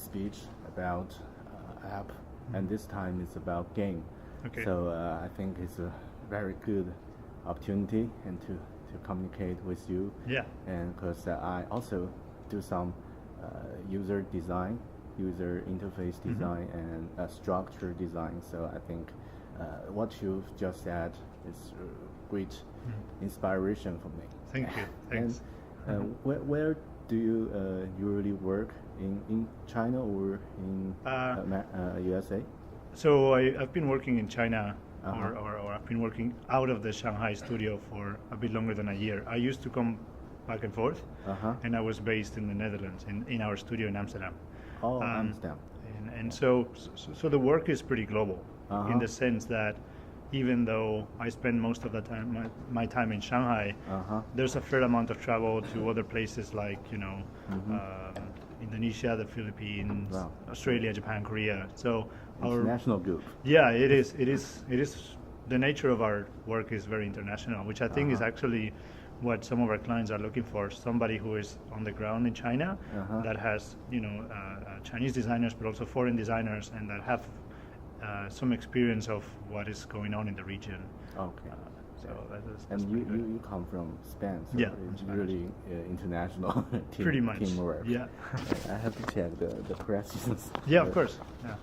speech about app, and this time it's about game. Okay. So I think it's a very good opportunity and to communicate with you. Yeah. And because I also do some user design, user interface design, and structure design. So I think what you've just said is great inspiration for me. Thank you. Thanks. And where do you usually work in China or in USA? So I've been working in China, or I've been working out of the Shanghai studio for a bit longer than a year. I used to come back and forth, and I was based in the Netherlands, in our studio in Amsterdam. Oh, Amsterdam. And so the work is pretty global, in the sense that even though I spend most of the time my time in Shanghai, there's a fair amount of travel to other places like Indonesia, the Philippines, Australia, Japan, Korea. So international group. Yeah, it is. The nature of our work is very international, which I think is actually what some of our clients are looking for. Somebody who is on the ground in China that has Chinese designers, but also foreign designers, and that have some experience of what is going on in the region. Okay. So that's and you come from Spain, so yeah, it's really international pretty much teamwork. Yeah. I have to check the questions. Yeah, of course. Yeah.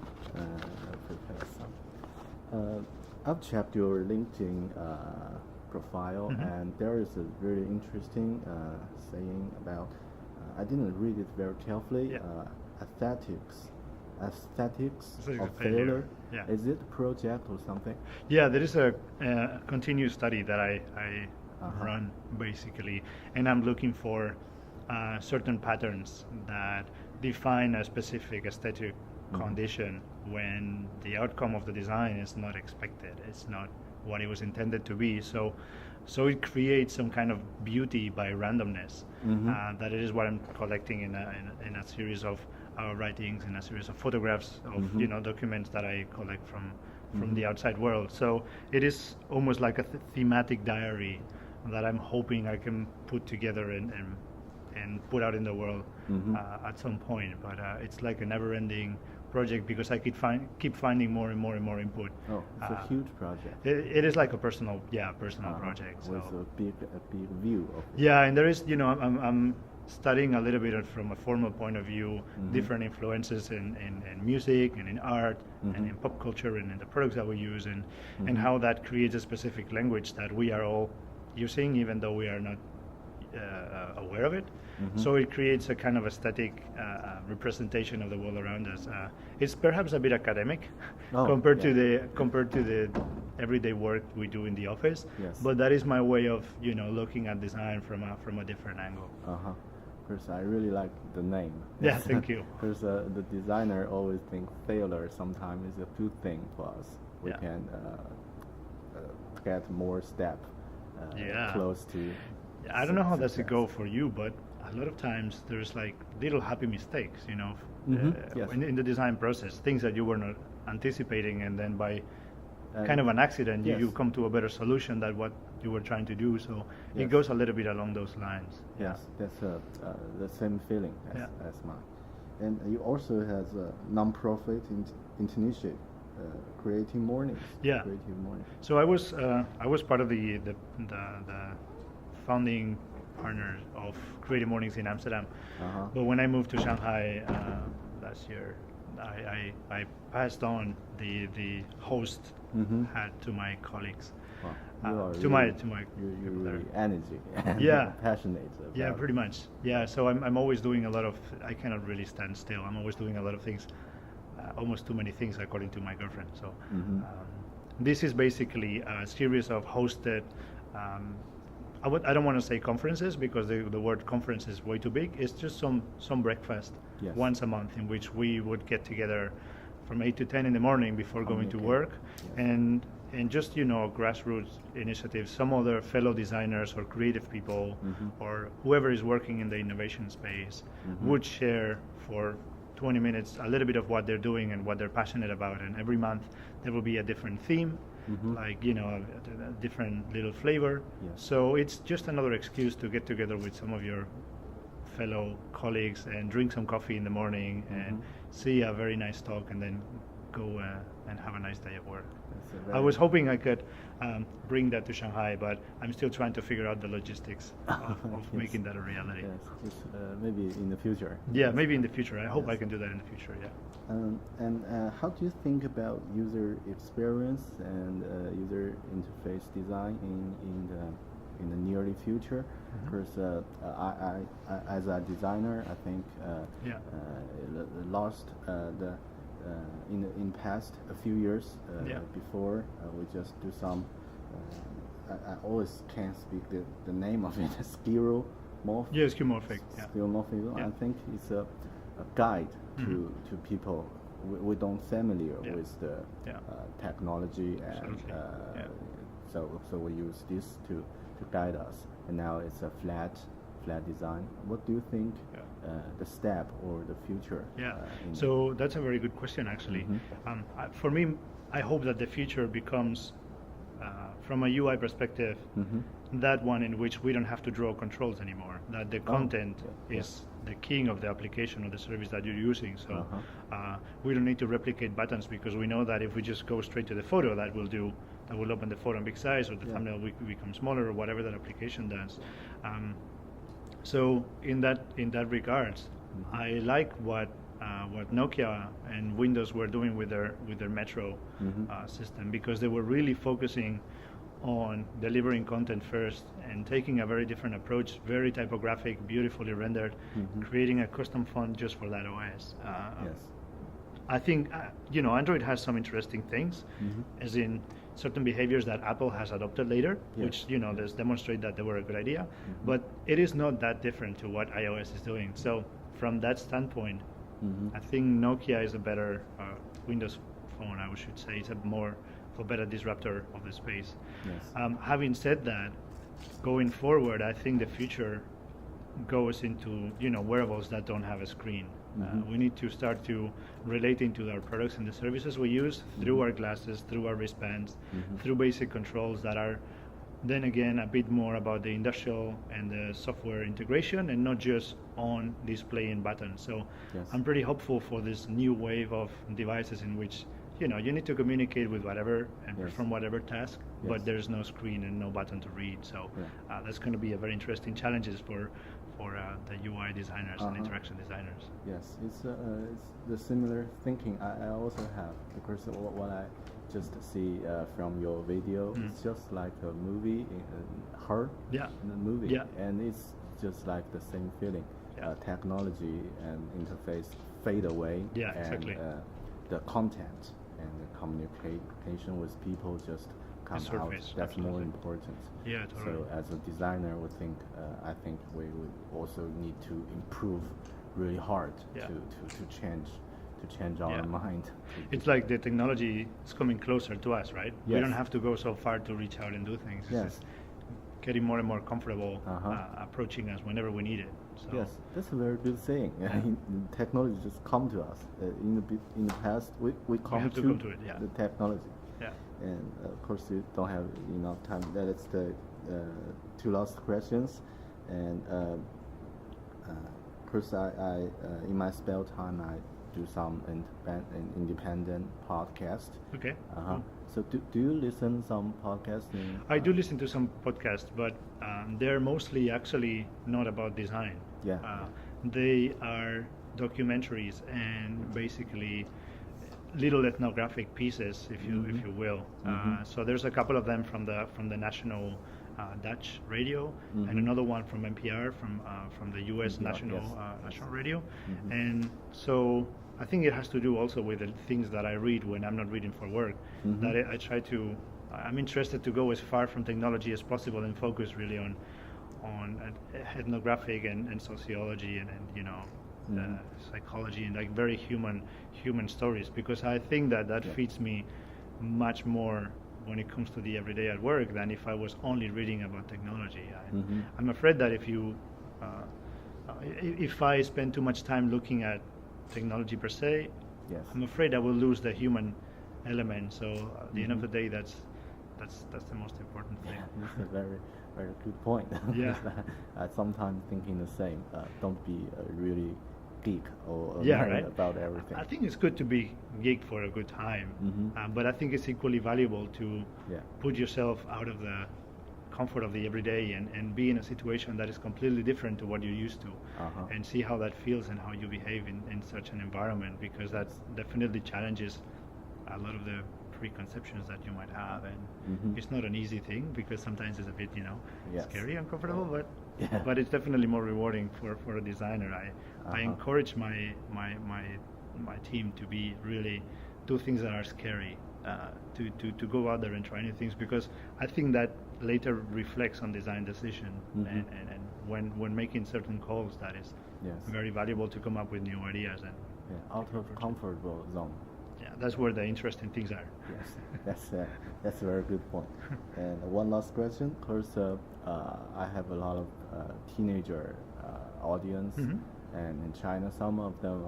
I've checked your LinkedIn profile, and there is a really interesting saying about. I didn't read it very carefully. Yeah. Aesthetics of of failure. Yeah. Is it a project or something? Yeah, there is a continuous study that I run basically, and I'm looking for certain patterns that define a specific aesthetic condition when the outcome of the design is not expected. It's not what it was intended to be. So it creates some kind of beauty by randomness. That is what I'm collecting in a series of writings, in a series of photographs of documents that I collect from the outside world. So it is almost like a thematic diary that I'm hoping I can put together and put out in the world at some point. But it's like a never-ending project because I keep finding more and more and more input. Oh, it's a huge project. It is like a personal project. With So. a big view of it. Yeah, and there is, I'm studying a little bit from a formal point of view, different influences in music and in art and in pop culture and in the products that we use and how that creates a specific language that we are all using even though we are not aware of it. So it creates a kind of aesthetic representation of the world around us. It's perhaps a bit academic compared to the everyday work we do in the office. Yes. But that is my way of looking at design from a different angle. Because I really like the name. Yeah, thank you. Because the designer always think failure sometimes is a good thing for us. We can get more step close to. I don't know how that's a go for you, but a lot of times there's like little happy mistakes, Yes. in the design process, things that you were not anticipating, and then by kind of an accident, you come to a better solution than what you were trying to do. So it goes a little bit along those lines. Yes, that's the same feeling as mine. And you also have a non-profit internship, Creative Mornings. Yeah. Creative Mornings. So I was part of the founding partner of Creative Mornings in Amsterdam. But when I moved to Shanghai last year, I passed on the host hat to my colleagues. Wow. To my you're really energy and passionate about. Yeah, pretty much. Yeah, so I'm always doing a lot of. I cannot really stand still. I'm always doing a lot of things, almost too many things according to my girlfriend. So this is basically a series of hosted. I don't want to say conferences because the word conference is way too big. It's just some breakfast once a month in which we would get together from 8 to 10 in the morning before going to work, and just grassroots initiatives. Some other fellow designers or creative people or whoever is working in the innovation space would share for 20 minutes a little bit of what they're doing and what they're passionate about, and every month there will be a different theme. Like a different little flavor. So it's just another excuse to get together with some of your fellow colleagues and drink some coffee in the morning and see a very nice talk and then go and have a nice day at work. I very was hoping I could bring that to Shanghai, but I'm still trying to figure out the logistics of Yes. making that a reality. Yes, it's, maybe in the future. Yeah, maybe in the future. I hope I Yes. can do that in the future. Yeah. And how do you think about user experience and user interface design in the nearly future? Because I as a designer, I think Yeah. lost the in past a few years Yeah. before we just do some. I always can't speak the name of it. Skeuomorph. Yeah, skeuomorphic. Yeah. Skeuomorphic. Yeah. I think it's a guide to people. We don't familiar Yeah. with the Yeah. technology, and Absolutely. Yeah. so we use this to guide us. And now it's a flat design. What do you think Yeah. the step or the future? Yeah, in so that's a very good question, actually. For me, I hope that the future becomes, from a UI perspective, that one in which we don't have to draw controls anymore, that the content yeah. is the king of the application or the service that you're using. So Uh-huh. we don't need to replicate buttons, because we know that if we just go straight to the photo, that will open the photo in big size, or the Yeah. thumbnail will become smaller, or whatever that application does. So in that regards, I like what Nokia and Windows were doing with their Metro system, because they were really focusing on delivering content first and taking a very different approach, very typographic, beautifully rendered, creating a custom font just for that OS. Yes. I think Android has some interesting things, as in certain behaviors that Apple has adopted later, Yeah. which there's demonstrate that they were a good idea, but it is not that different to what iOS is doing. So from that standpoint, I think Nokia is a better Windows phone. I should say it's a better disruptor of the space. Yes. Having said that, going forward, I think the future goes into wearables that don't have a screen. We need to start to relating to our products and the services we use through our glasses, through our wristbands, through basic controls that are then again a bit more about the industrial and the software integration, and not just on displaying buttons. So Yes. I'm pretty hopeful for this new wave of devices in which you need to communicate with whatever and Yes. perform whatever task, Yes. but there's no screen and no button to read. So Yeah. that's going to be a very interesting challenges for the UI designers and interaction designers. Yes, it's the similar thinking I also have, because what I just see from your video, it's just like a movie, her Yeah. in a movie, Yeah. and it's just like the same feeling. Yeah. Technology and interface fade away, Yeah, and exactly. the content and the communication with people just come out. surface, That's more absolutely. important. Yeah, totally. So as a designer, I think we would also need to improve really hard Yeah. to change our Yeah. mind. It's like the technology is coming closer to us, right? We Yes. don't have to go so far to reach out and do things. It's Yes. just getting more and more comfortable Uh-huh. approaching us whenever we need it. So Yes, that's a very good saying. Technology just come to us. In the past, we come have to come to it, yeah. the technology. yeah. And of course, you don't have enough time. That's the two last questions. And of course, I in my spare time I do some independent podcast. Okay. Uh-huh. Cool. So do you listen some podcasts? I do listen to some podcasts, but they're mostly actually not about design. Yeah. They are documentaries and basically little ethnographic pieces, if you will. So there's a couple of them from the national Dutch radio, and another one from NPR from the U.S. NPR, national yes. national radio, and so I think it has to do also with the things that I read when I'm not reading for work. That I try to. I'm interested to go as far from technology as possible and focus really on ethnographic and sociology and psychology and like very human stories, because I think that fits me much more when it comes to the everyday at work than if I was only reading about technology. I'm afraid that if I spend too much time looking at technology per se, Yes. I'm afraid I will lose the human element. So at the end of the day, that's the most important thing. Yeah, that's a very, very good point. Yeah. I sometimes thinking the same. Don't be really geek or Yeah, nerd right. about everything. I think it's good to be geek for a good time, but I think it's equally valuable to Yeah. put yourself out of the comfort of the everyday and be in a situation that is completely different to what you're used to, and see how that feels and how you behave in such an environment, because that definitely challenges a lot of the preconceptions that you might have, and it's not an easy thing, because sometimes it's a bit Yes. scary, uncomfortable, but Yeah. but it's definitely more rewarding for a designer. I encourage my team to be really do things that are scary, to go out there and try new things, because I think that later reflects on design decision, and when making certain calls, that is Yes. very valuable to come up with new ideas, and Yeah, out of comfortable zone. yeah, that's where the interesting things are. Yes, that's a very good point. And one last question, because I have a lot of teenager audience, and in China, some of them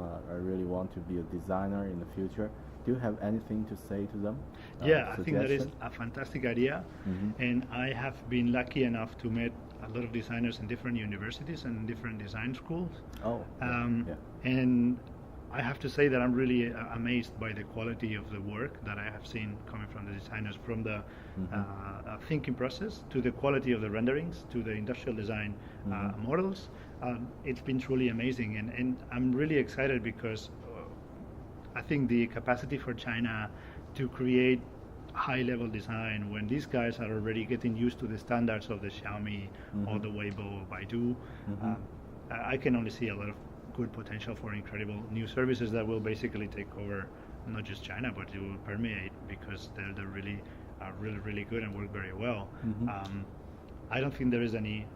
really want to be a designer in the future. Do you have anything to say to them? Yeah, I think that is suggestion? a fantastic idea, and I have been lucky enough to meet a lot of designers in different universities and different design schools. Oh, yeah. And I have to say that I'm really amazed by the quality of the work that I have seen coming from the designers, from the thinking process to the quality of the renderings to the industrial design models. It's been truly amazing, and I'm really excited because I think the capacity for China to create high-level design, when these guys are already getting used to the standards of the Xiaomi or the Weibo or Baidu, I can only see a lot of good potential for incredible new services that will basically take over not just China, but it will permeate, because they're really really good and work very well. I don't think there is any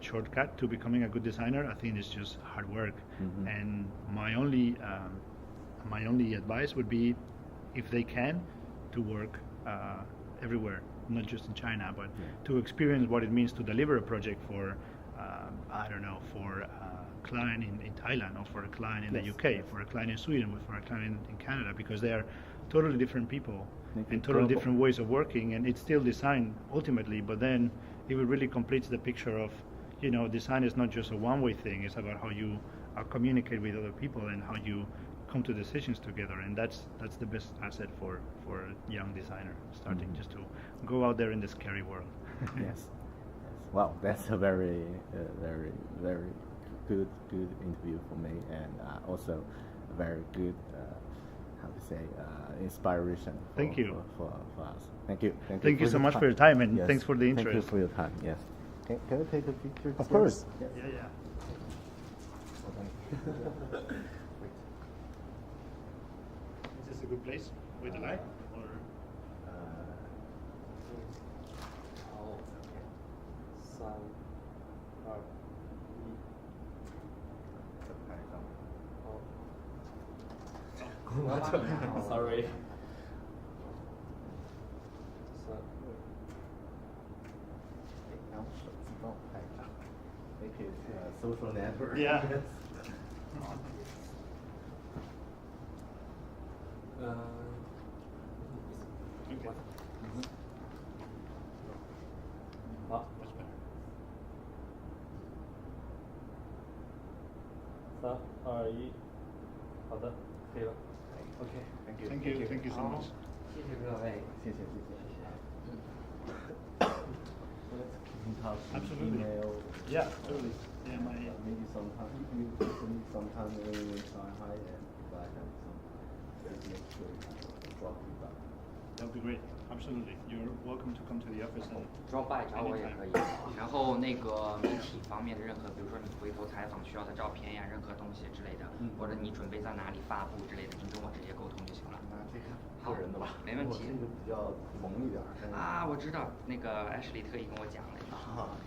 shortcut to becoming a good designer. I think it's just hard work, and my only advice would be, if they can, to work everywhere, not just in China, but to experience what it means to deliver a project for I don't know, for a client in Thailand, or for a client in the UK, for a client in Sweden, or for a client in Canada, because they are totally different people and totally different ways of working, and it's still design ultimately, but then it really completes the picture of, design is not just a one-way thing. It's about how you communicate with other people and how you come to decisions together, and that's the best asset for a young designer starting, just to go out there in the scary world. Yes. Wow, that's a very very good interview for me, and also a very good how to say inspiration for us. Thank you. Thank you so much for your time, and thanks for the interest. Thank you for your time. Yes. Can I take a picture? Of course. Yes. Yeah. Is this a good place with the light? Or Sorry. Make it social network. Yeah. Okay. 好， Much better. 3、2、1，好的，可以了。OK。 Thank you so much. 谢谢各位。谢谢。Let's keep in touch. Absolutely. Email. Yeah, totally. Yeah, Maybe sometime if you need sometime in Shanghai, and if I have some business to drop you back. that would be great. Absolutely. You're welcome to come to the office and drop by找我也可以。然后那个媒体方面的任何，比如说你回头采访需要的照片呀，任何东西之类的，或者你准备在哪里发布之类的，你跟我直接沟通就行了。那这个好个人的吧，没问题我这个比较萌一点。啊，我知道，那个艾什利特意跟我讲了，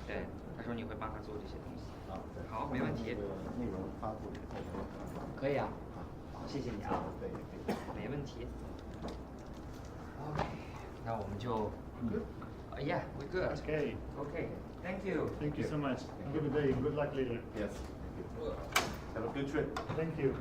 对，他说你会帮他做这些东西。啊，对。好，没问题。内容发布以后可以啊，好，谢谢你啊。对。没问题。OK， 那我们就，Yeah, we're good. Okay. Okay. Thank you. Thank you so much. Have a good day. Good luck later. Yes. Thank you. Have a good trip. Thank you.